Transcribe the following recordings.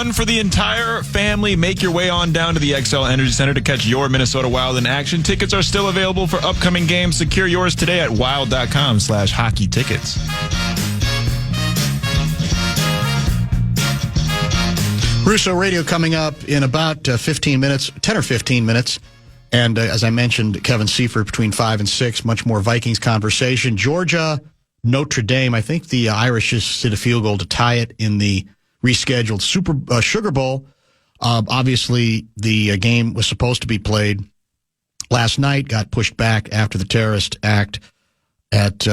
Fun for the entire family. Make your way on down to the XL Energy Center to catch your Minnesota Wild in action. Tickets are still available for upcoming games. Secure yours today at wild.com/hockey tickets. Russo Radio coming up in about 15 minutes, 10 or 15 minutes. And as I mentioned, Kevin Seifert between 5 and 6, much more Vikings conversation. Georgia, Notre Dame. I think the Irish just hit a field goal to tie it in the rescheduled Sugar Bowl. Obviously, the game was supposed to be played last night, got pushed back after the terrorist act at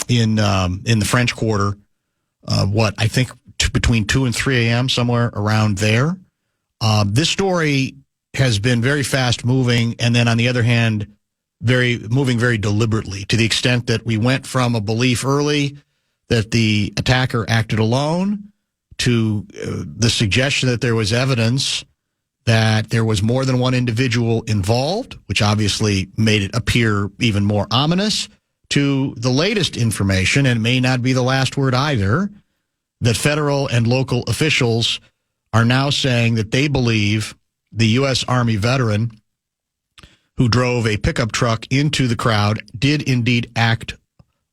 in the French Quarter. I think between 2 and 3 a.m., somewhere around there. This story has been very fast moving, and then on the other hand, moving very deliberately, to the extent that we went from a belief early that the attacker acted alone to the suggestion that there was evidence that there was more than one individual involved, which obviously made it appear even more ominous, to the latest information, and it may not be the last word either, that federal and local officials are now saying that they believe the U.S. Army veteran who drove a pickup truck into the crowd did indeed act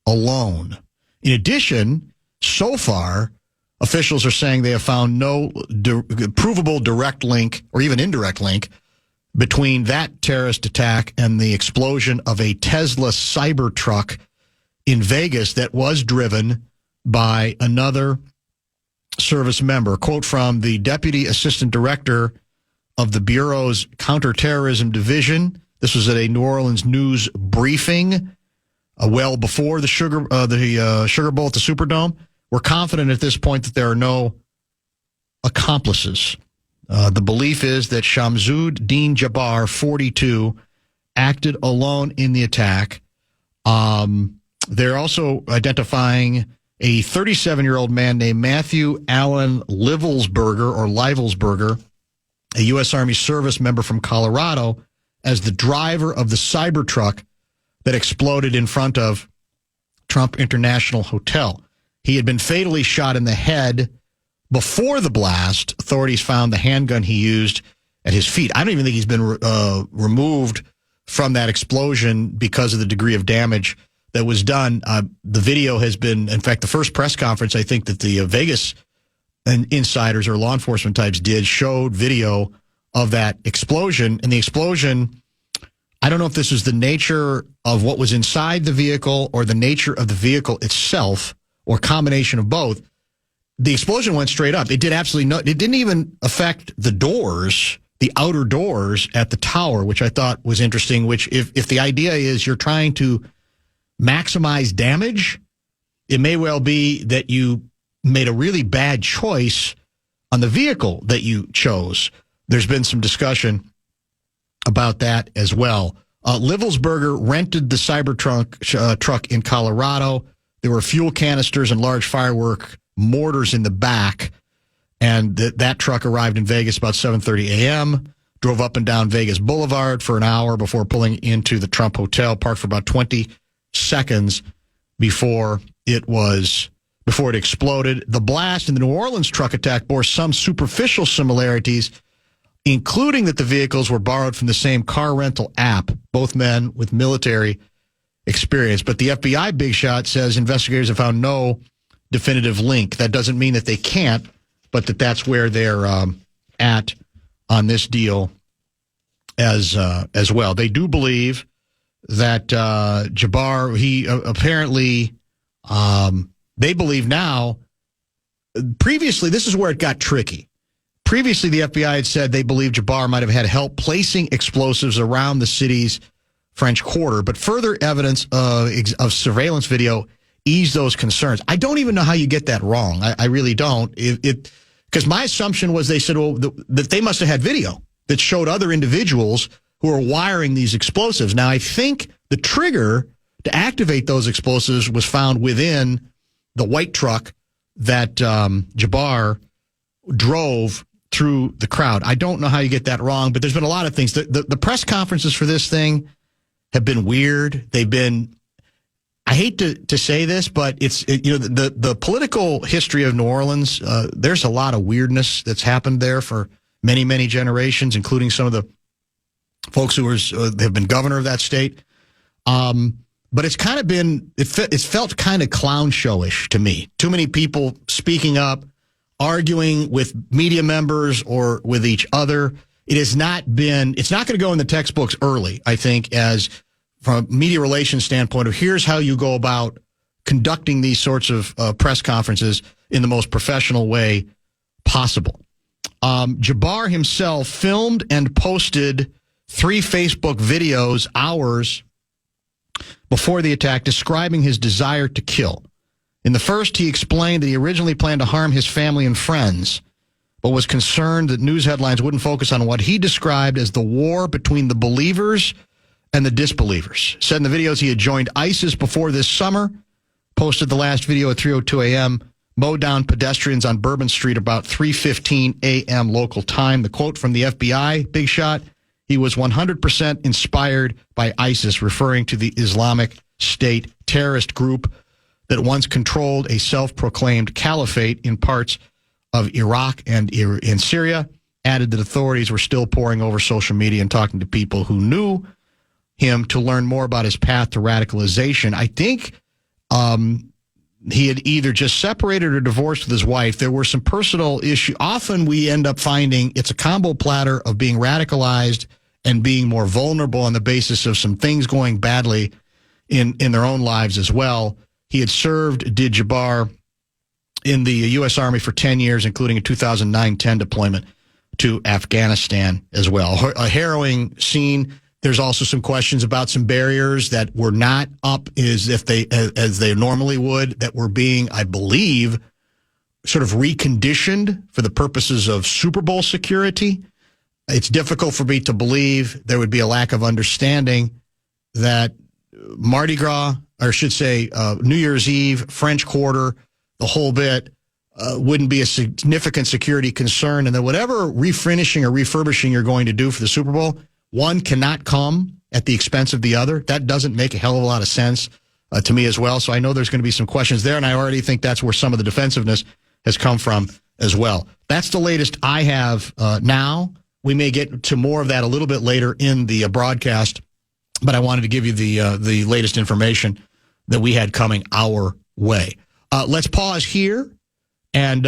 alone. In addition, so far, officials are saying they have found no provable direct link or even indirect link between that terrorist attack and the explosion of a Tesla Cybertruck in Vegas that was driven by another service member. Quote from the Deputy Assistant Director of the Bureau's Counterterrorism Division. This was at a New Orleans news briefing well before the Sugar Bowl at the Superdome. We're confident at this point that there are no accomplices. The belief is that Shamsud Din Jabbar, 42, acted alone in the attack. They're also identifying a 37-year-old man named Matthew Allen Livelsberger, a U.S. Army service member from Colorado, as the driver of the Cybertruck that exploded in front of Trump International Hotel. He had been fatally shot in the head before the blast. Authorities found the handgun he used at his feet. I don't even think he's been removed from that explosion because of the degree of damage that was done. The video has been, in fact, the first press conference I think that the Vegas insiders or law enforcement types did showed video of that explosion. And the explosion, I don't know if this is the nature of what was inside the vehicle or the nature of the vehicle itself or combination of both. The explosion went straight up. It did absolutely no, it didn't even affect the doors, the outer doors at the tower, which I thought was interesting, which if the idea is you're trying to maximize damage, it may well be that you made a really bad choice on the vehicle that you chose. There's been some discussion about that as well. Livelsberger rented the Cybertruck truck in Colorado. There were fuel canisters and large firework mortars in the back, and that truck arrived in Vegas about 7:30 a.m., drove up and down Vegas Boulevard for an hour before pulling into the Trump Hotel, parked for about 20 seconds before it exploded. The blast in the New Orleans truck attack bore some superficial similarities, including that the vehicles were borrowed from the same car rental app, both men with military experience. But the FBI big shot says investigators have found no definitive link. That doesn't mean that they can't, but that's where they're at on this deal as well. They do believe that Jabbar, he apparently, they believe now, previously, this is where it got tricky. Previously, the FBI had said they believe Jabbar might have had help placing explosives around the city's French Quarter, but further evidence of surveillance video eased those concerns. I don't even know how you get that wrong. I really don't. Because my assumption was they said, well, that they must have had video that showed other individuals who are wiring these explosives. Now, I think the trigger to activate those explosives was found within the white truck that Jabbar drove through the crowd. I don't know how you get that wrong, but there's been a lot of things. The press conferences for this thing have been weird. They've been I hate to say this, but the political history of New Orleans, there's a lot of weirdness that's happened there for many, many generations, including some of the folks who have been governor of that state. But it's kind of been, it's felt kind of clown showish to me. Too many people speaking up, arguing with media members or with each other. It's not going to go in the textbooks early, I think, as from a media relations standpoint of here's how you go about conducting these sorts of press conferences in the most professional way possible. Jabbar himself filmed and posted 3 Facebook videos hours before the attack describing his desire to kill. In the first, he explained that he originally planned to harm his family and friends, but was concerned that news headlines wouldn't focus on what he described as the war between the believers and the disbelievers. Said in the videos he had joined ISIS before this summer, posted the last video at 3:02 a.m., mowed down pedestrians on Bourbon Street about 3:15 a.m. local time. The quote from the FBI, big shot, he was 100% inspired by ISIS, referring to the Islamic State terrorist group that once controlled a self-proclaimed caliphate in parts of Iraq and in Syria. Added that authorities were still poring over social media and talking to people who knew him to learn more about his path to radicalization. I think he had either just separated or divorced with his wife. There were some personal issues. Often we end up finding it's a combo platter of being radicalized and being more vulnerable on the basis of some things going badly in their own lives as well. He had served, did Jabbar, in the U.S. Army for 10 years, including a 2009-10 deployment to Afghanistan as well. A harrowing scene. There's also some questions about some barriers that were not up as they normally would, that were being, I believe, sort of reconditioned for the purposes of Super Bowl security. It's difficult for me to believe there would be a lack of understanding that Mardi Gras, or I should say New Year's Eve, French Quarter, the whole bit, wouldn't be a significant security concern, and that whatever refurnishing or refurbishing you're going to do for the Super Bowl, one cannot come at the expense of the other. That doesn't make a hell of a lot of sense to me as well. So I know there's going to be some questions there, and I already think that's where some of the defensiveness has come from as well. That's the latest I have now. We may get to more of that a little bit later in the broadcast, but I wanted to give you the latest information that we had coming our way. Let's pause here, and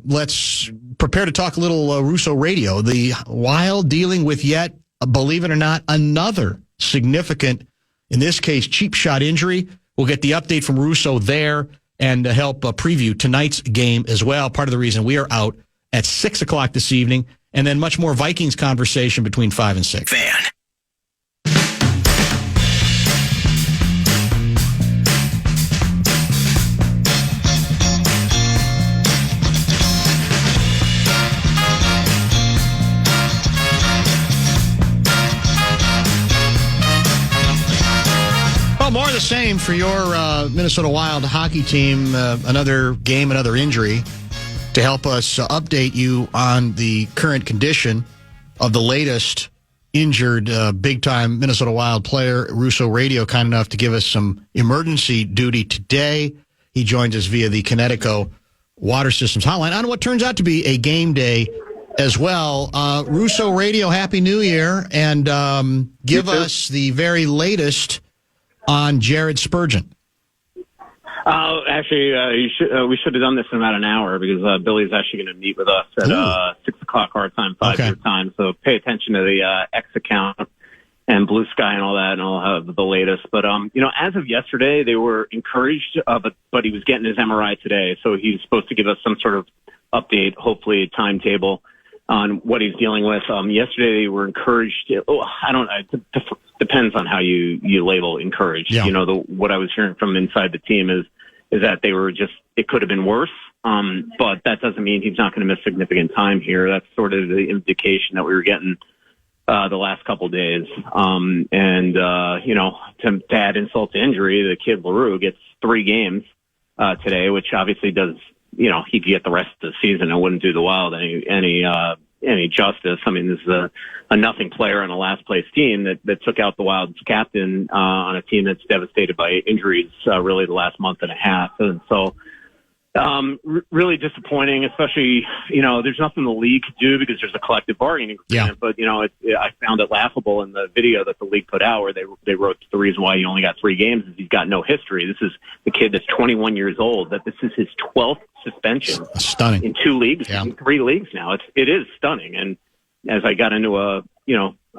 let's prepare to talk a little Russo radio. The Wild dealing with yet, believe it or not, another significant, in this case, cheap shot injury. We'll get the update from Russo there and help preview tonight's game as well. Part of the reason we are out at 6 o'clock this evening, and then much more Vikings conversation between 5 and 6. Fan. More of the same for your Minnesota Wild hockey team. Another game, another injury. To help us update you on the current condition of the latest injured big-time Minnesota Wild player, Russo Radio, kind enough to give us some emergency duty today. He joins us via the Connecticut Water Systems hotline on what turns out to be a game day as well. Russo Radio, Happy New Year, and give us the very latest on Jared Spurgeon. Actually, we should have done this in about an hour because Billy's actually going to meet with us at 6 o'clock our time, 5 your time. So pay attention to the X account and Blue Sky and all that, and I'll have the latest. But, as of yesterday, they were encouraged, but he was getting his MRI today. So he's supposed to give us some sort of update, hopefully a timetable on what he's dealing with. Yesterday, they were encouraged. Depends on how you label encouraged. Yeah. What I was hearing from inside the team is that they were just, it could have been worse. But that doesn't mean he's not going to miss significant time here. That's sort of the indication that we were getting the last couple of days. To add insult to injury, the kid LaRue gets 3 games today, which obviously does, he'd get the rest of the season. It wouldn't do the Wild any any justice. I mean, this is a nothing player on a last place team that took out the Wild's captain on a team that's devastated by injuries really the last month and a half. And so really disappointing, especially, there's nothing the league could do because there's a collective bargaining agreement. Yeah. But, I found it laughable in the video that the league put out where they wrote the reason why he only got 3 games is he's got no history. This is the kid that's 21 years old, that this is his 12th suspension. That's stunning. In 2 leagues, Yeah. in 3 leagues now. It is stunning. And as I got into a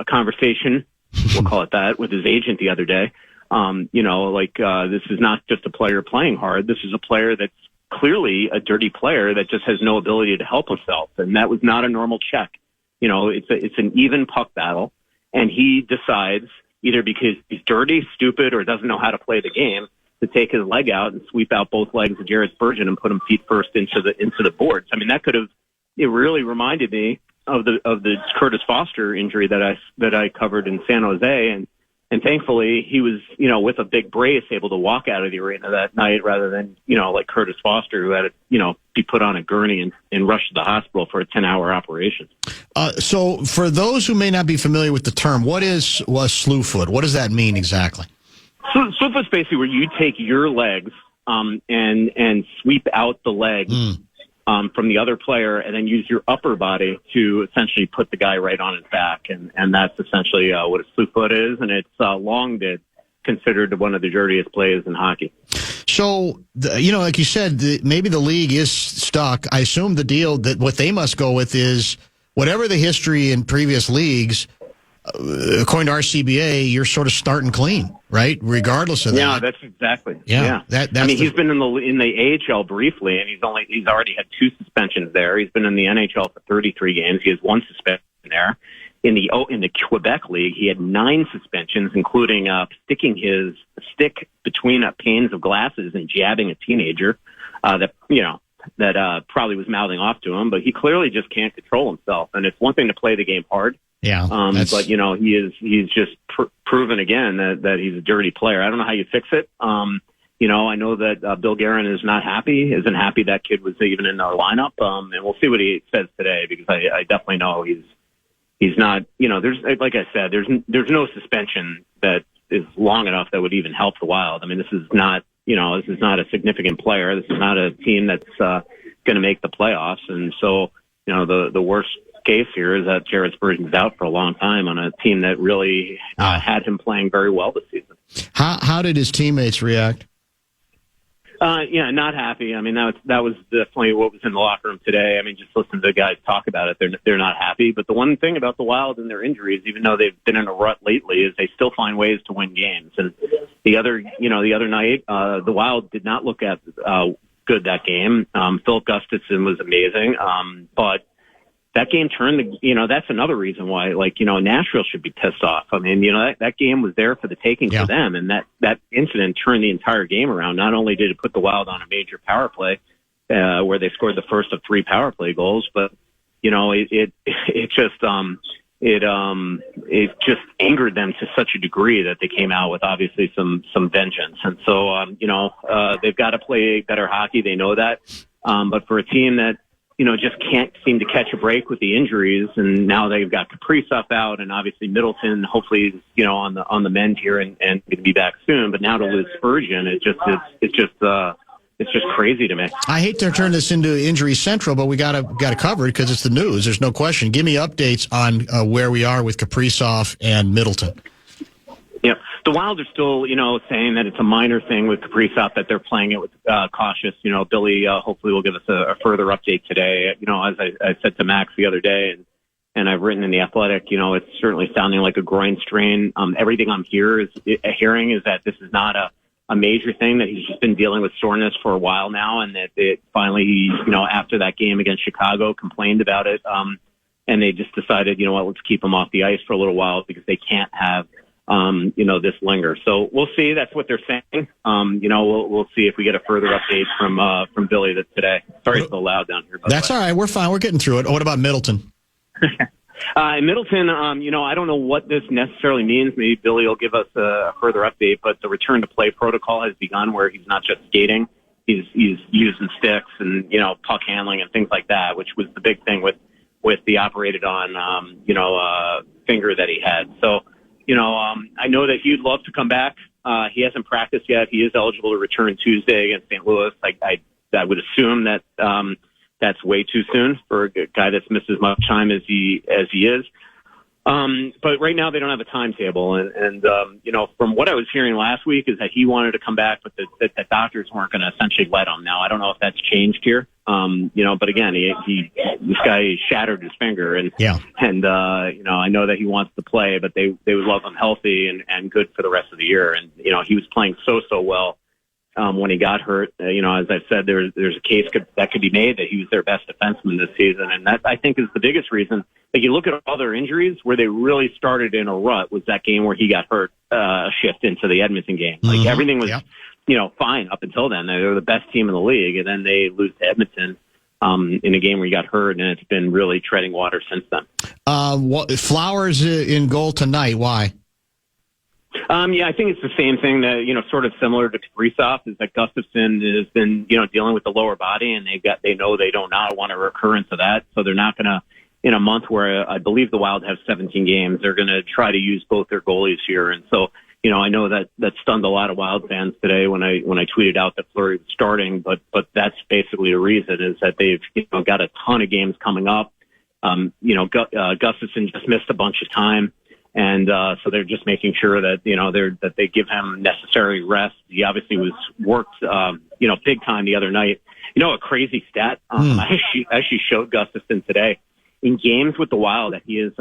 conversation, we'll call it that, with his agent the other day, this is not just a player playing hard. This is a player that's clearly a dirty player that just has no ability to help himself. And that was not a normal check. It's an even puck battle. And he decides, either because he's dirty, stupid, or doesn't know how to play the game, to take his leg out and sweep out both legs of Jared Spurgeon and put him feet first into the boards. I mean, it really reminded me of the Curtis Foster injury that I covered in San Jose. And thankfully, he was, with a big brace, able to walk out of the arena that night rather than, like Curtis Foster, who had to, be put on a gurney and rushed to the hospital for a 10-hour operation. So for those who may not be familiar with the term, what was slew foot? What does that mean exactly? So slew foot's basically where you take your legs and sweep out the leg from the other player, and then use your upper body to essentially put the guy right on his back. And that's essentially what a slew foot is. And it's long been considered one of the dirtiest plays in hockey. So, like you said, maybe the league is stuck. I assume the deal that what they must go with is whatever the history in previous leagues, according to our CBA, you're sort of starting clean, right? Regardless of that. Yeah, that's exactly. Yeah. He's been in the AHL briefly, and he's already had 2 suspensions there. He's been in the NHL for 33 games. He has 1 suspension there. In the Quebec League, he had 9 suspensions, including sticking his stick between panes of glasses and jabbing a teenager that probably was mouthing off to him. But he clearly just can't control himself. And it's one thing to play the game hard. Yeah, but he's just proven again that he's a dirty player. I don't know how you fix it. I know that Bill Guerin isn't happy that kid was even in our lineup. And we'll see what he says today, because I definitely know he's not. There's, like I said, there's no suspension that is long enough that would even help the Wild. I mean, this is not a significant player. This is not a team that's going to make the playoffs. And so, the worst case here is that Jared Spurgeon's out for a long time on a team that really had him playing very well this season. How did his teammates react? Not happy. I mean, that was definitely what was in the locker room today. I mean, just listen to the guys talk about it. They're not happy. But the one thing about the Wild and their injuries, even though they've been in a rut lately, is they still find ways to win games. And the other night, the Wild did not look at good that game. Philip Gustafson was amazing, but that game turned that's another reason why, Nashville should be pissed off. I mean, that game was there for the taking for them, and that incident turned the entire game around. Not only did it put the Wild on a major power play, where they scored the first of 3 power play goals, but, it just angered them to such a degree that they came out with obviously some vengeance. And so, they've got to play better hockey. They know that. But for a team that, just can't seem to catch a break with the injuries, and now they've got Kaprizov out, and obviously Middleton hopefully is, on the mend here and going to be back soon. But now to lose Spurgeon, it's just crazy to me. I hate to turn this into Injury Central, but we got to cover it because it's the news. There's no question. Give me updates on where we are with Kaprizov and Middleton. Yep. The Wild are still, saying that it's a minor thing with Kaprizov, that they're playing it with cautious. Billy hopefully will give us a further update today. As I said to Max the other day, and I've written in The Athletic, it's certainly sounding like a groin strain. Everything I'm hearing is that this is not a major thing, that he's just been dealing with soreness for a while now, and that it finally, after that game against Chicago, complained about it. And they just decided, let's keep him off the ice for a little while because they can't have this linger. So we'll see. That's what they're saying. We'll see if we get a further update from Billy today. Sorry it's so loud down here. That's all right. We're fine. We're getting through it. What about Middleton? Middleton, I don't know what this necessarily means. Maybe Billy will give us a further update, but the return to play protocol has begun, where he's not just skating. He's using sticks and, puck handling and things like that, which was the big thing with with the operated on, finger that he had. So, I know that he'd love to come back. He hasn't practiced yet. He is eligible to return Tuesday against St. Louis. I would assume that that's way too soon for a guy that's missed as much time as he is. But right now they don't have a timetable. And from what I was hearing last week is that he wanted to come back, but that the doctors weren't going to essentially let him. Now, I don't know if that's changed here. But again, this guy shattered his finger and I know that he wants to play, but they would love him healthy and good for the rest of the year. And, he was playing so well. When he got hurt, as I've said, there's a case that could be made that he was their best defenseman this season. And that, I think, is the biggest reason. Like, you look at all their injuries, where they really started in a rut was that game where he got hurt, a shift into the Edmonton game. Like, everything was, fine up until then. They were the best team in the league, and then they lose to Edmonton in a game where he got hurt, and it's been really treading water since then. Flowers in goal tonight. Why? I think it's the same thing that, sort of similar to Kaprizov, is that Gustafsson has been, dealing with the lower body, and they know they do not want a recurrence of that. So they're not going to, in a month where I believe the Wild have 17 games, they're going to try to use both their goalies here. And so, I know that stunned a lot of Wild fans today when I tweeted out that Fleury was starting, but that's basically the reason, is that they've, got a ton of games coming up. Gustafsson just missed a bunch of time. And so they're just making sure that that they give him necessary rest. He obviously was worked big time the other night. A crazy stat. I actually showed Gustafsson today in games with the Wild that he has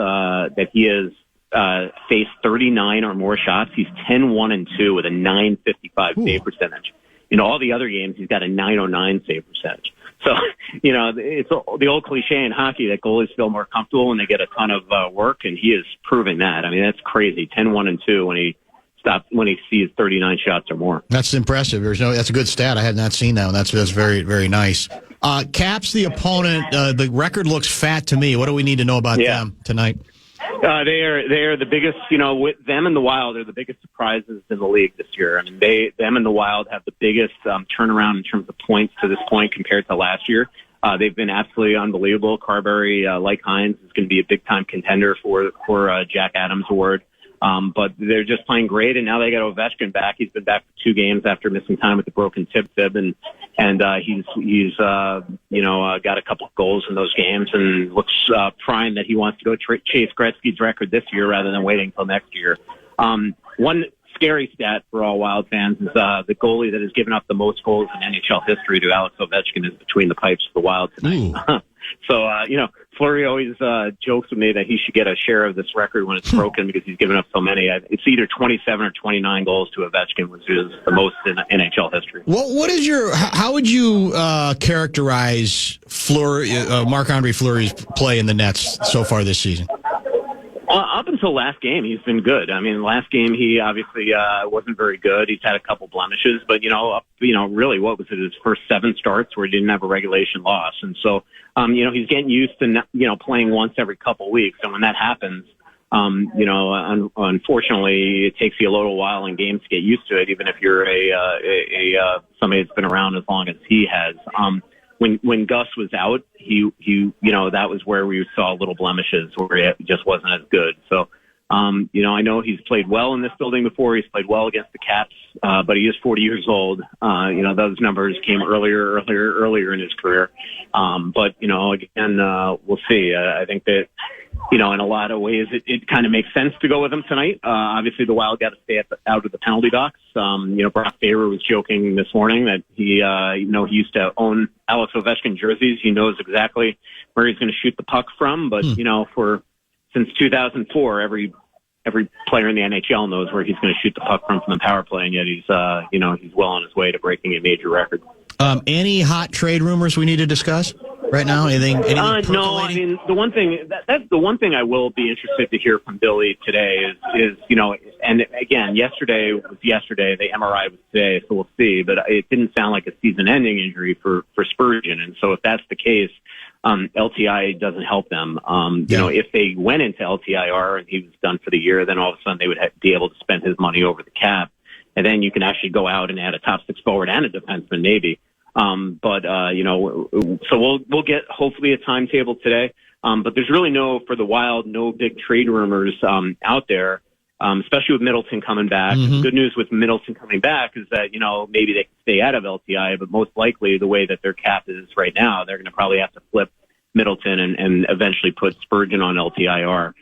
faced 39 or more shots. He's 10-1-2 with a 955 save percentage. In all the other games, he's got a 909 save percentage. So, it's the old cliche in hockey that goalies feel more comfortable when they get a ton of work, and he is proving that. I mean, that's crazy. 10-1-2 when he sees 39 shots or more. That's impressive. That's a good stat. I had not seen that one. That's very, very nice. Caps the opponent. The record looks fat to me. What do we need to know about them tonight? They are the biggest, with them and the Wild are the biggest surprises in the league this year. I mean, them and the Wild have the biggest turnaround in terms of points to this point compared to last year. They've been absolutely unbelievable. Carberry, like Hines, is going to be a big time contender for Jack Adams Award. But they're just playing great, and now they got Ovechkin back. He's been back for 2 games after missing time with the broken tib, and he's got a couple of goals in those games, and looks primed that he wants to go chase Gretzky's record this year rather than waiting until next year. One scary stat for all Wild fans is the goalie that has given up the most goals in NHL history to Alex Ovechkin is between the pipes of the Wild tonight. So, Fleury always jokes with me that he should get a share of this record when it's broken because he's given up so many. It's either 27 or 29 goals to Ovechkin, which is the most in NHL history. How would you characterize Marc-Andre Fleury's play in the Nets so far this season? Up until last game, he's been good. I mean, last game he obviously wasn't very good. He's had a couple blemishes, but really, what was it? His first 7 starts where he didn't have a regulation loss, and so he's getting used to playing once every couple weeks, and when that happens, unfortunately, it takes you a little while in games to get used to it, even if you're somebody that's been around as long as he has. When Gus was out, he that was where we saw little blemishes where he just wasn't as good. So, I know he's played well in this building before. He's played well against the Caps, but he is 40 years old. Those numbers came earlier in his career. But again, we'll see. I think that, in a lot of ways, it kind of makes sense to go with him tonight. Obviously, the Wild got to stay out of the penalty box. Brock Faber was joking this morning that he used to own Alex Ovechkin jerseys. He knows exactly where he's going to shoot the puck from. But, since 2004, every player in the NHL knows where he's going to shoot the puck from the power play, and yet he's well on his way to breaking a major record. Any hot trade rumors we need to discuss right now? Anything no, I mean, the one thing I will be interested to hear from Billy today is and again, yesterday was yesterday, the MRI was today, so we'll see, but it didn't sound like a season-ending injury for Spurgeon, and so if that's the case, LTI doesn't help them. If they went into LTIR and he was done for the year, then all of a sudden they would be able to spend his money over the cap. And then you can actually go out and add a top 6 forward and a defenseman maybe. So we'll get hopefully a timetable today. But there's really for the Wild, no big trade rumors out there, especially with Middleton coming back. Mm-hmm. The good news with Middleton coming back is that, maybe they can stay out of LTI, but most likely the way that their cap is right now, they're going to probably have to flip Middleton and eventually put Spurgeon on LTIR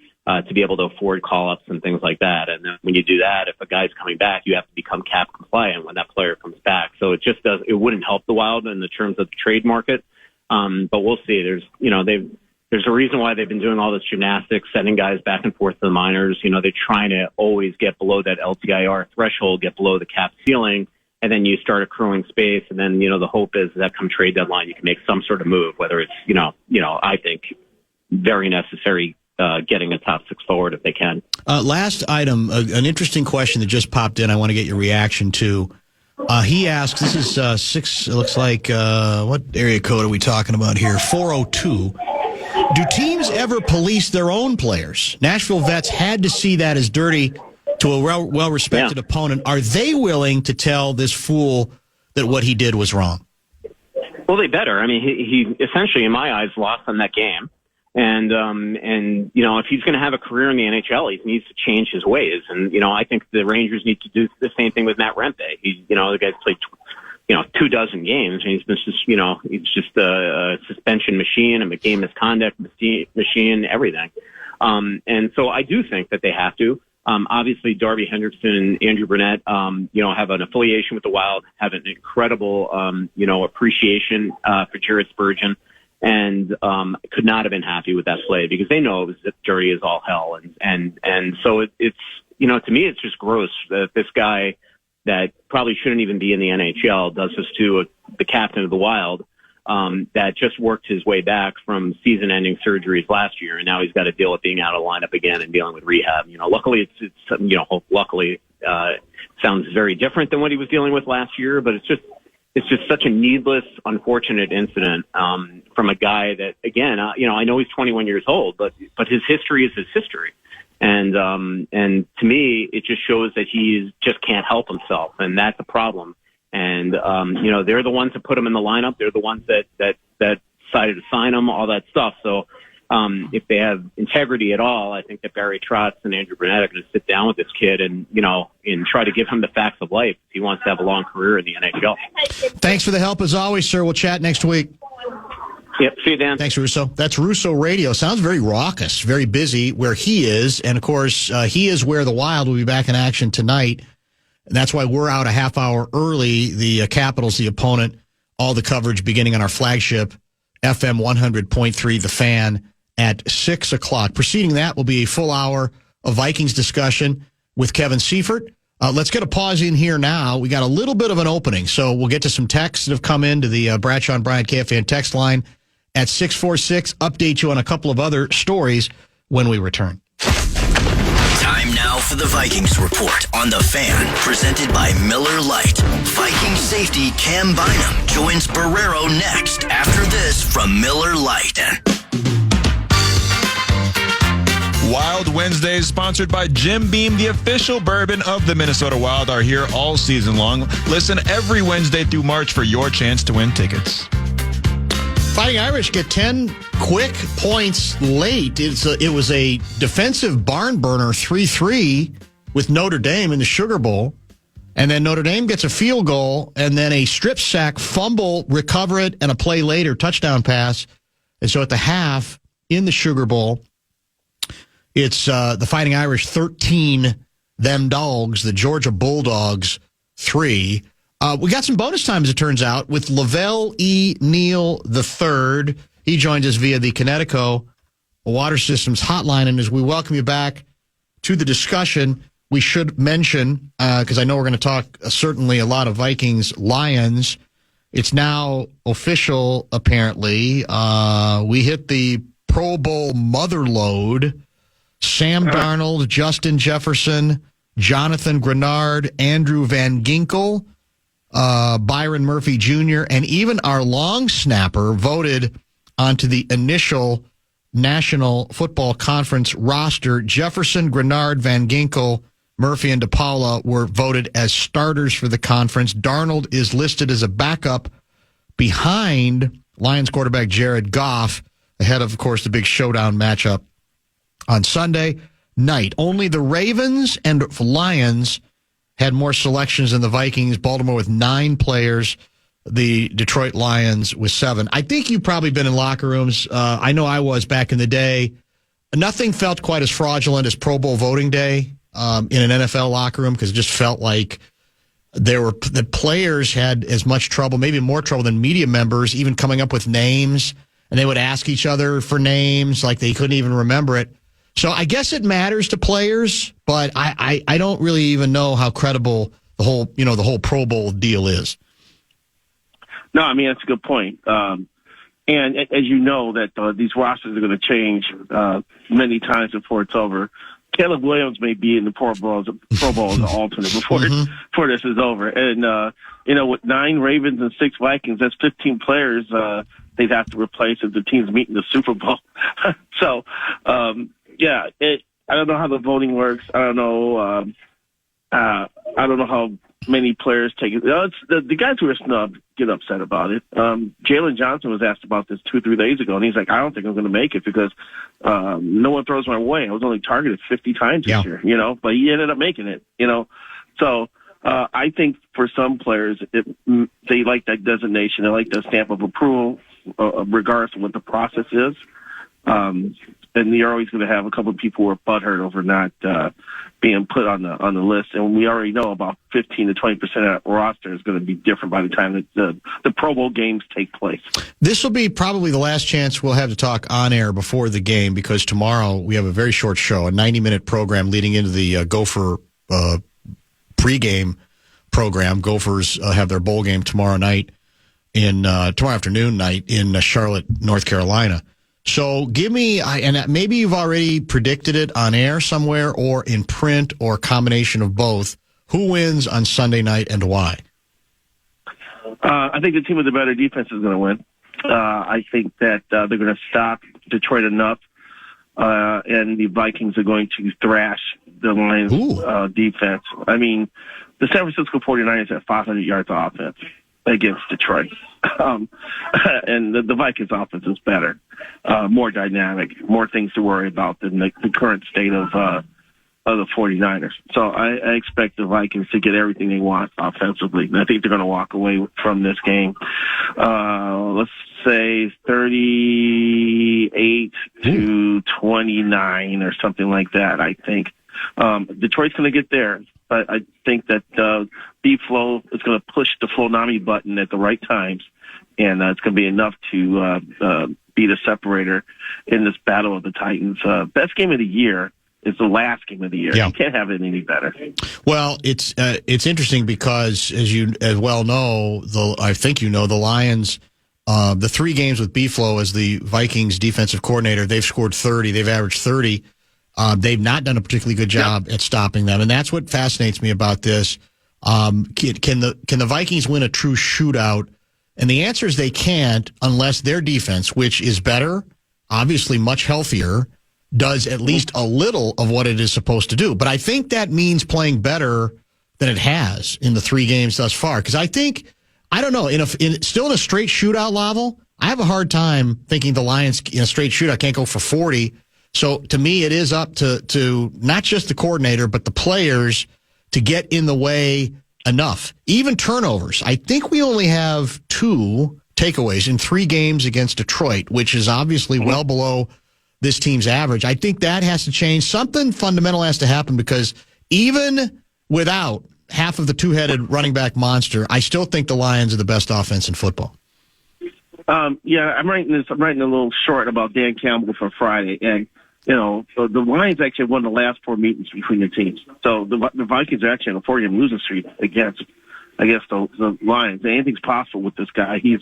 to be able to afford call-ups and things like that. And then when you do that, if a guy's coming back, you have to become cap compliant when that player comes back. So it wouldn't help the Wild in the terms of the trade market. But we'll see. There's a reason why they've been doing all this gymnastics, sending guys back and forth to the minors. They're trying to always get below that LTIR threshold, get below the cap ceiling, and then you start accruing space. And then, the hope is that come trade deadline, you can make some sort of move, whether it's, I think very necessary, getting a top six forward if they can. Last item, an interesting question that just popped in. I want to get your reaction to. He asks, this is 6, it looks like, what area code are we talking about here? 402. Do teams ever police their own players? Nashville Vets had to see that as dirty to a well-respected opponent. Are they willing to tell this fool that what he did was wrong? Well, they better. I mean, he essentially, in my eyes, lost on that game. And if he's going to have a career in the NHL, he needs to change his ways. And, I think the Rangers need to do the same thing with Matt Rempe. The guy's played 24 games, and he's just a suspension machine, a game misconduct machine, everything. And so I do think that they have to. Obviously, Darby Hendrickson and Andrew Burnett, have an affiliation with the Wild, have an incredible, appreciation for Jared Spurgeon, and could not have been happy with that play because they know it was dirty as all hell. And so it's to me, it's just gross that this guy that probably shouldn't even be in the NHL does this to the captain of the Wild, that just worked his way back from season-ending surgeries last year, and now he's got to deal with being out of the lineup again and dealing with rehab. Luckily, luckily, sounds very different than what he was dealing with last year, but it's just such a needless, unfortunate incident from a guy that, again, I know he's 21 years old, but his history is his history. And to me, it just shows that he just can't help himself, and that's a problem. And, they're the ones that put him in the lineup. They're the ones that decided to sign him, all that stuff. So, if they have integrity at all, I think that Barry Trotz and Andrew Burnett are going to sit down with this kid and try to give him the facts of life if he wants to have a long career in the NHL. Thanks for the help as always, sir. We'll chat next week. Yep. See you, Dan. Thanks, Russo. That's Russo Radio. Sounds very raucous, very busy where he is. And, of course, he is where the Wild will be back in action tonight. And that's why we're out a half hour early. The Capitals, the opponent, all the coverage beginning on our flagship, FM 100.3, The Fan, at 6 o'clock. Preceding that will be a full hour of Vikings discussion with Kevin Seifert. Let's get a pause in here now. We got a little bit of an opening, so we'll get to some texts that have come into the Bradshaw and Bryant KFAN text line at 646. Update you on a couple of other stories when we return. Time now for the Vikings Report on The Fan, presented by Miller Lite. Vikings safety Cam Bynum joins Barreiro next after this from Miller Lite. Wild Wednesdays, sponsored by Jim Beam, the official bourbon of the Minnesota Wild, are here all season long. Listen every Wednesday through March for your chance to win tickets. Fighting Irish get 10 quick points late. It was a defensive barn burner 3-3 with Notre Dame in the Sugar Bowl. And then Notre Dame gets a field goal and then a strip sack, fumble, recover it, and a play later, touchdown pass. And so at the half in the Sugar Bowl, it's the Fighting Irish 13, them dogs, the Georgia Bulldogs 3. We got some bonus time, as it turns out, with Lavelle E. Neal III. He joins us via the Connecticut Water Systems hotline. And as we welcome you back to the discussion, we should mention, because I know we're going to talk certainly a lot of Vikings-Lions, it's now official, apparently. We hit the Pro Bowl mother load. Sam Darnold, Justin Jefferson, Jonathan Grenard, Andrew Van Ginkel, Byron Murphy Jr., and even our long snapper voted onto the initial National Football Conference roster. Jefferson, Grenard, Van Ginkel, Murphy, and DePaula were voted as starters for the conference. Darnold is listed as a backup behind Lions quarterback Jared Goff. ahead of course, the big showdown matchup on Sunday night. Only the Ravens and Lions had more selections than the Vikings. Baltimore with 9 players. The Detroit Lions with 7. I think you've probably been in locker rooms. I know I was back in the day. Nothing felt quite as fraudulent as Pro Bowl voting day in an NFL locker room, because it just felt like the players had as much trouble, maybe more trouble than media members, even coming up with names. And they would ask each other for names like they couldn't even remember it. So I guess it matters to players, but I don't really even know how credible the whole Pro Bowl deal is. No, I mean, that's a good point. And as you know, that these rosters are going to change many times before it's over. Caleb Williams may be in the Pro Bowl as an alternate before this is over. And with 9 Ravens and 6 Vikings, that's 15 players they'd have to replace if the team's meeting the Super Bowl. So, I don't know how the voting works. I don't know. I don't know how many players take it. The guys who are snubbed get upset about it. Jalen Johnson was asked about this 2-3 days ago, and he's like, I don't think I'm going to make it because no one throws my way. I was only targeted 50 times this year, but he ended up making it, So I think for some players, they like that designation. They like the stamp of approval, regardless of what the process is. And you're always going to have a couple of people who are butthurt over not being put on the list. And we already know about 15 to 20% of that roster is going to be different by the time that the Pro Bowl games take place. This will be probably the last chance we'll have to talk on air before the game, because tomorrow we have a very short show, a 90-minute program leading into the Gopher pregame program. Gophers have their bowl game tomorrow afternoon night in Charlotte, North Carolina. So give me, and maybe you've already predicted it on air somewhere or in print or a combination of both. Who wins on Sunday night and why? I think the team with the better defense is going to win. I think that they're going to stop Detroit enough, and the Vikings are going to thrash the Lions' defense. I mean, the San Francisco 49ers have 500 yards of offense against Detroit. And the Vikings offense is better, more dynamic, more things to worry about than the current state of the 49ers. So I expect the Vikings to get everything they want offensively. And I think they're going to walk away from this game, let's say 38-29 or something like that, I think. Detroit's going to get there. I think that B-Flow is going to push the Flow-Nami button at the right times, and it's going to be enough to be the separator in this battle of the Titans. Best game of the year is the last game of the year. Yeah. You can't have it any better. Well, it's interesting because, as you as well know, I think the Lions, the 3 games with B-Flow as the Vikings defensive coordinator, they've scored 30. They've averaged 30. They've not done a particularly good job at stopping them, and that's what fascinates me about this. Can the Vikings win a true shootout? And the answer is they can't unless their defense, which is better, obviously much healthier, does at least a little of what it is supposed to do. But I think that means playing better than it has in the 3 games thus far. Because I don't know, still in a straight shootout level, I have a hard time thinking the Lions in a straight shootout can't go for 40. So to me, it is up to not just the coordinator, but the players to get in the way enough. Even turnovers. I think we only have 2 takeaways in 3 games against Detroit, which is obviously well below this team's average. I think that has to change. Something fundamental has to happen, because even without half of the 2-headed running back monster, I still think the Lions are the best offense in football. I'm writing a little short about Dan Campbell for Friday, and the Lions actually won the last 4 meetings between the teams. So the Vikings are actually on a 4-game losing streak against the Lions. Anything's possible with this guy. He's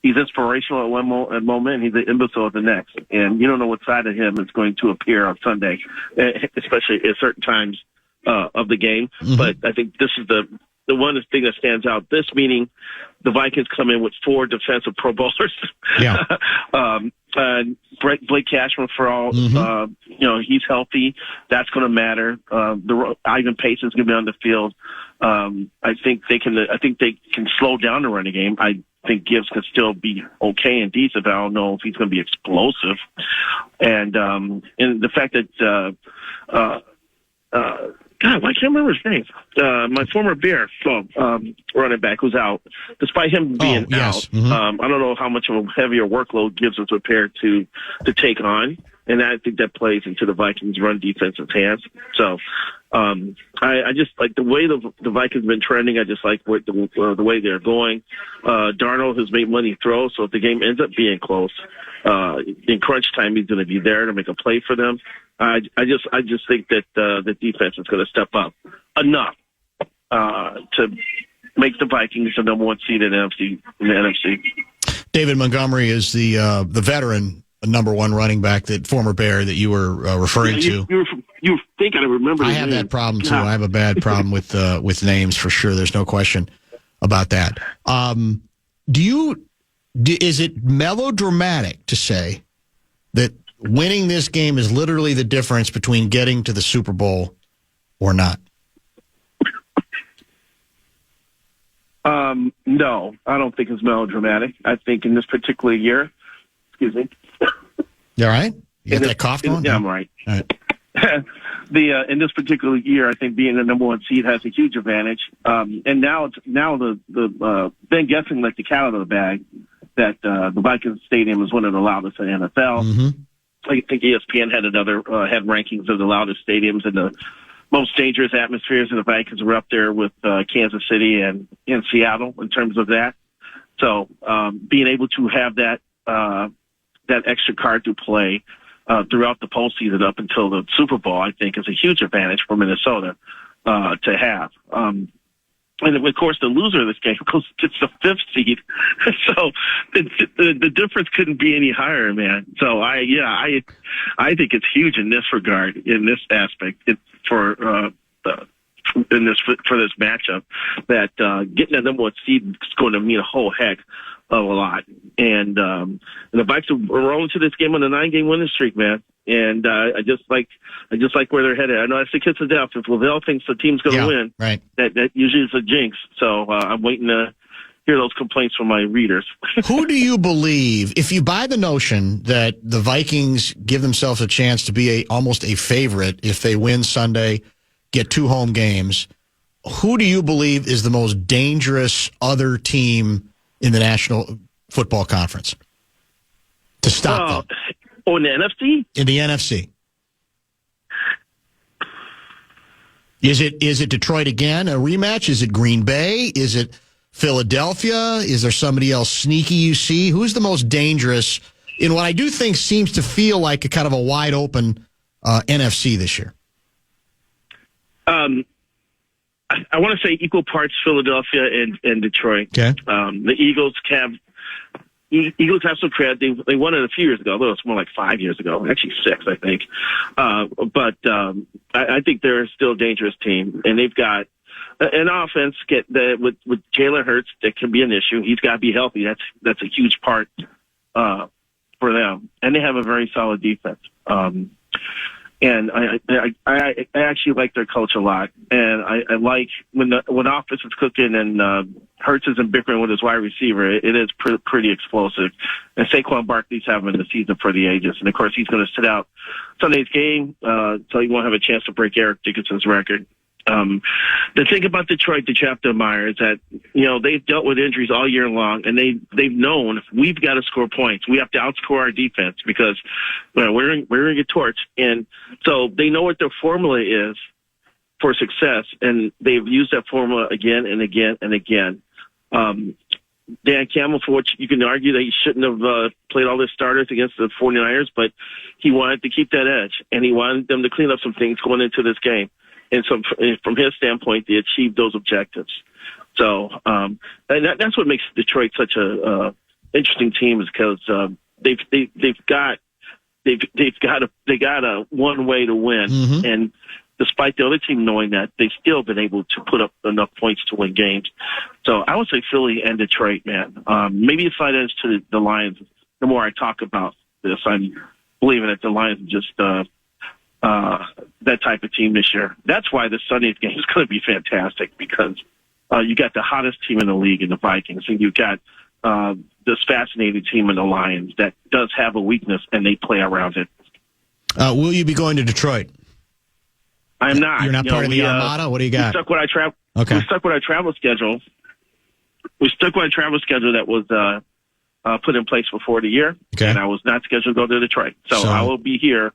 inspirational at one moment, and he's an imbecile at the next. And you don't know what side of him is going to appear on Sunday, especially at certain times of the game. Mm-hmm. But I think this is the one thing that stands out. This meaning the Vikings come in with 4 defensive Pro Bowlers. Yeah. Blake Cashman for all, he's healthy. That's going to matter. Ivan Pace is going to be on the field. I think they can slow down the running game. I think Gibbs could still be okay and decent, but I don't know if he's going to be explosive. And the fact that God, I can't remember his name. My former Bear running back who's out. Despite him being out, I don't know how much of a heavier workload Gibbs was prepared to take on. And I think that plays into the Vikings' run defense's hands. So I just like the way the Vikings have been trending. I just like the way they're going. Darnold has made money throws, so if the game ends up being close, in crunch time, he's going to be there to make a play for them. I just think that the defense is going to step up enough to make the Vikings the number one seed in the NFC. David Montgomery is the veteran number one running back, that former Bear that you were referring to. You think I remember? I have that problem too. I have a bad problem with names for sure. There's no question about that. Is it melodramatic to say that winning this game is literally the difference between getting to the Super Bowl or not? No, I don't think it's melodramatic. I think in this particular year, excuse me. You all right? You got that cough going? Yeah, I'm right. All right. In this particular year, I think being the number one seed has a huge advantage. And now the then guessing like the cat out of the bag that the Vikings Stadium is one of the loudest in the NFL. Mm-hmm. I think ESPN had had rankings of the loudest stadiums and the most dangerous atmospheres, and the Vikings were up there with Kansas City and Seattle in terms of that. So being able to have that extra card to play throughout the postseason up until the Super Bowl, I think, is a huge advantage for Minnesota to have. And of course, the loser of this game gets the fifth seed. So the difference couldn't be any higher, man. So I think it's huge in this regard, in this aspect, for this matchup. That getting the number one seed is going to mean a whole heck of a lot. And the Vikes are rolling to this game on a 9-game winning streak, man. And I just like where they're headed. I know that's the kiss of death. If Lavelle thinks the team's going to win, right, that usually is a jinx. So I'm waiting to hear those complaints from my readers. Who do you believe, if you buy the notion that the Vikings give themselves a chance to be almost a favorite if they win Sunday, get 2 home games, who do you believe is the most dangerous other team in the National Football Conference to stop them? Oh, in the NFC? In the NFC. Is it Detroit again, a rematch? Is it Green Bay? Is it Philadelphia? Is there somebody else sneaky you see? Who's the most dangerous in what I do think seems to feel like a kind of a wide open NFC this year? I want to say equal parts Philadelphia and Detroit. Okay. The Eagles have some credit. They won it a few years ago, although it's more like 5 years ago, actually 6, I think. But I think they're still a dangerous team, and they've got an offense with Jalen Hurts that can be an issue. He's got to be healthy. That's a huge part for them, and they have a very solid defense. And I actually like their coach a lot, and I like when offense is cooking and Hurts isn't bickering with his wide receiver. It is pretty explosive. And Saquon Barkley's having the season for the ages, and of course he's going to sit out Sunday's game, so he won't have a chance to break Eric Dickerson's record. The thing about Detroit, the chapter Meyer, is that, they've dealt with injuries all year long, and they've known we've got to score points. We have to outscore our defense because we're going to get torched. And so they know what their formula is for success, and they've used that formula again and again and again. Dan Campbell, for which you can argue that he shouldn't have played all his starters against the 49ers, but he wanted to keep that edge, and he wanted them to clean up some things going into this game. And so from his standpoint, they achieved those objectives. So and that's what makes Detroit such a interesting team, is because they got a one way to win. Mm-hmm. And despite the other team knowing that, they've still been able to put up enough points to win games. So I would say Philly and Detroit, man. Maybe a slight edge to the Lions. The more I talk about this, I'm believing that the Lions are just that type of team this year. That's why this Sunday's game is going to be fantastic, because you got the hottest team in the league in the Vikings, and you got this fascinating team in the Lions that does have a weakness, and they play around it. Will you be going to Detroit? I'm not. You're not part of the Armada? What do you got? We stuck with our Okay. We stuck with our travel schedule. We stuck with our travel schedule that was put in place before the year, and I was not scheduled to go to Detroit. So I will be here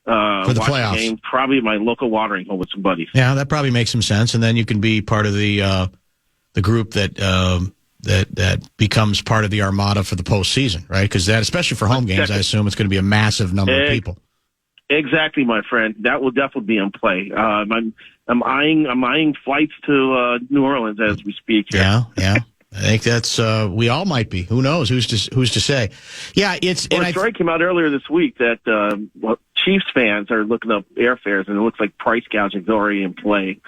for the playoffs. The game, probably my local watering hole with some buddies. Yeah, that probably makes some sense, and then you can be part of the group that becomes part of the Armada for the postseason, right? Because that, especially for home games, I assume it's going to be a massive number of people. Exactly, my friend. That will definitely be in play. I'm eyeing flights to New Orleans as we speak here. Yeah. I think that's we all might be. Who knows? Who's to say? Yeah, it's. Well, a story came out earlier this week that Chiefs fans are looking up airfares, and it looks like price gouging is already in play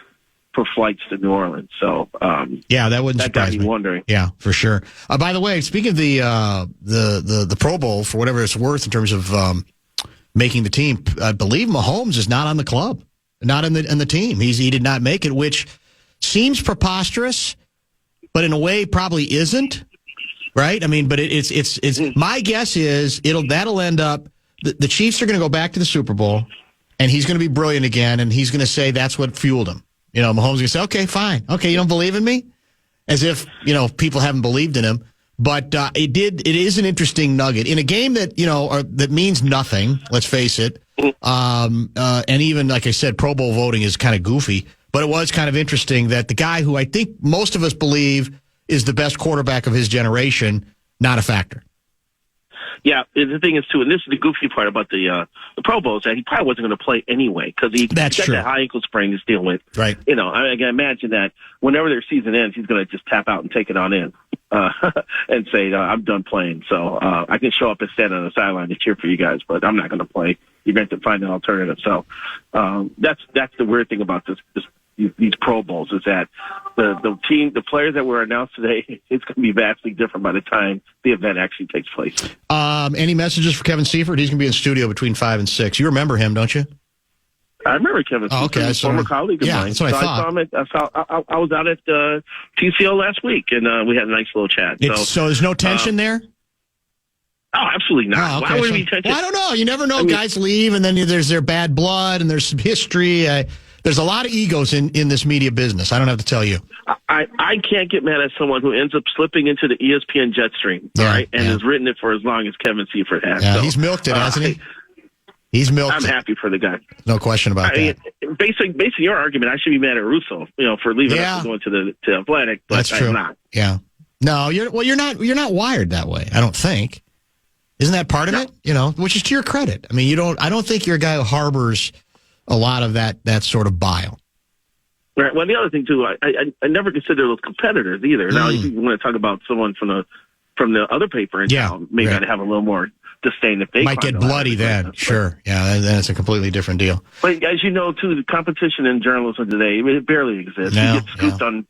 for flights to New Orleans. So that wouldn't surprise me. Got me wondering. Yeah, for sure. By the way, speaking of the Pro Bowl, for whatever it's worth in terms of making the team, I believe Mahomes is not on the club, not in the team. He did not make it, which seems preposterous, but in a way probably isn't, right? I mean, but it's my guess is that'll end up the Chiefs are going to go back to the Super Bowl, and he's going to be brilliant again, and he's going to say that's what fueled him. Mahomes is going to say, okay, fine, okay, you don't believe in me, as if people haven't believed in him. But it is an interesting nugget in a game that that means nothing. Let's face it. And even like I said, Pro Bowl voting is kind of goofy. But it was kind of interesting that the guy who I think most of us believe is the best quarterback of his generation, not a factor. Yeah, the thing is, too, and this is the goofy part about the Pro Bowl, is that he probably wasn't going to play anyway because he got that high ankle sprain he's dealing with. Right. I can imagine that whenever their season ends, he's going to just tap out and take it on in and say, I'm done playing. So I can show up and stand on the sideline to cheer for you guys, but I'm not going to play. You're going to find an alternative. So that's the weird thing about these Pro Bowls is that the players that were announced today, it's going to be vastly different by the time the event actually takes place. Any messages for Kevin Seifert? He's going to be in studio between 5 and 6. You remember him, don't you? I remember Kevin Seifert, okay, former colleague of mine. That's what I thought. I was out at TCO last week, and we had a nice little chat. So there's no tension there? Oh, absolutely not. Okay. Why would it be tension? Well, I don't know. You never know. Guys leave, and then there's their bad blood, and there's some history. There's a lot of egos in this media business. I don't have to tell you. I can't get mad at someone who ends up slipping into the ESPN jet stream, right? And has written it for as long as Kevin Seifert has. Yeah, he's milked it, hasn't he? He's milked I'm happy for the guy. No question about that. Basically, your argument, I should be mad at Russo, for leaving us and going to Athletic, but that's true. I'm not. Yeah. No, you're not wired that way, I don't think. Isn't that part of it? Which is to your credit. I mean, I don't think you're a guy who harbors a lot of that sort of bile. Right. Well, the other thing too, I never consider those competitors either. Now, if you want to talk about someone from the other paper in town, maybe I'd have a little more disdain if they might get bloody then. Sure. Yeah, then it's a completely different deal. But as you know, too, the competition in journalism today, it barely exists. You get scooped on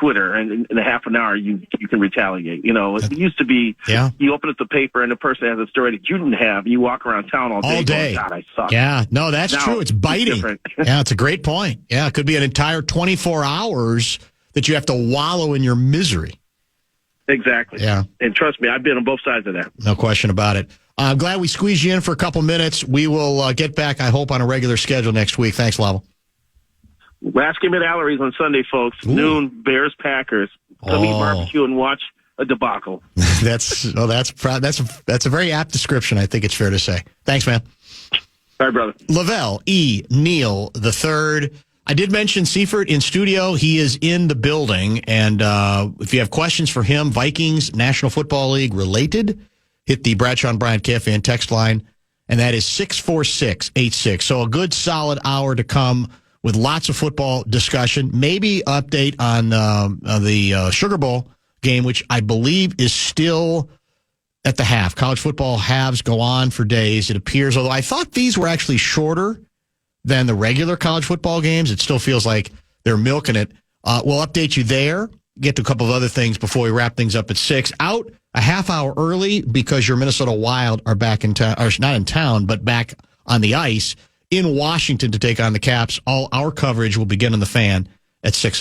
Twitter, and in a half an hour you can retaliate. It used to be you open up the paper and the person has a story that you didn't have. You walk around town all day. Going, God, I suck. Yeah, no, that's true. It's biting. Yeah, it's a great point. Yeah, it could be an entire 24 hours that you have to wallow in your misery. Exactly. Yeah. And trust me, I've been on both sides of that. No question about it. I'm glad we squeezed you in for a couple minutes. We will get back, I hope, on a regular schedule next week. Thanks, Lavo. Last game at Allery's on Sunday, folks. Ooh. Noon, Bears-Packers. Come eat barbecue and watch a debacle. That's a very apt description, I think it's fair to say. Thanks, man. All right, brother. Lavelle E. Neal III. I did mention Seifert in studio. He is in the building. And if you have questions for him, Vikings, National Football League related, hit the Bradshaw and Bryant KFAN text line, and that is 64686. So a good solid hour to come with lots of football discussion, maybe update on the Sugar Bowl game, which I believe is still at the half. College football halves go on for days, it appears, although I thought these were actually shorter than the regular college football games. It still feels like they're milking it. We'll update you there, get to a couple of other things before we wrap things up at 6. Out a half hour early because your Minnesota Wild are back in town, or not in town, but back on the ice in Washington to take on the Caps. All our coverage will begin on the Fan at 6 o'clock.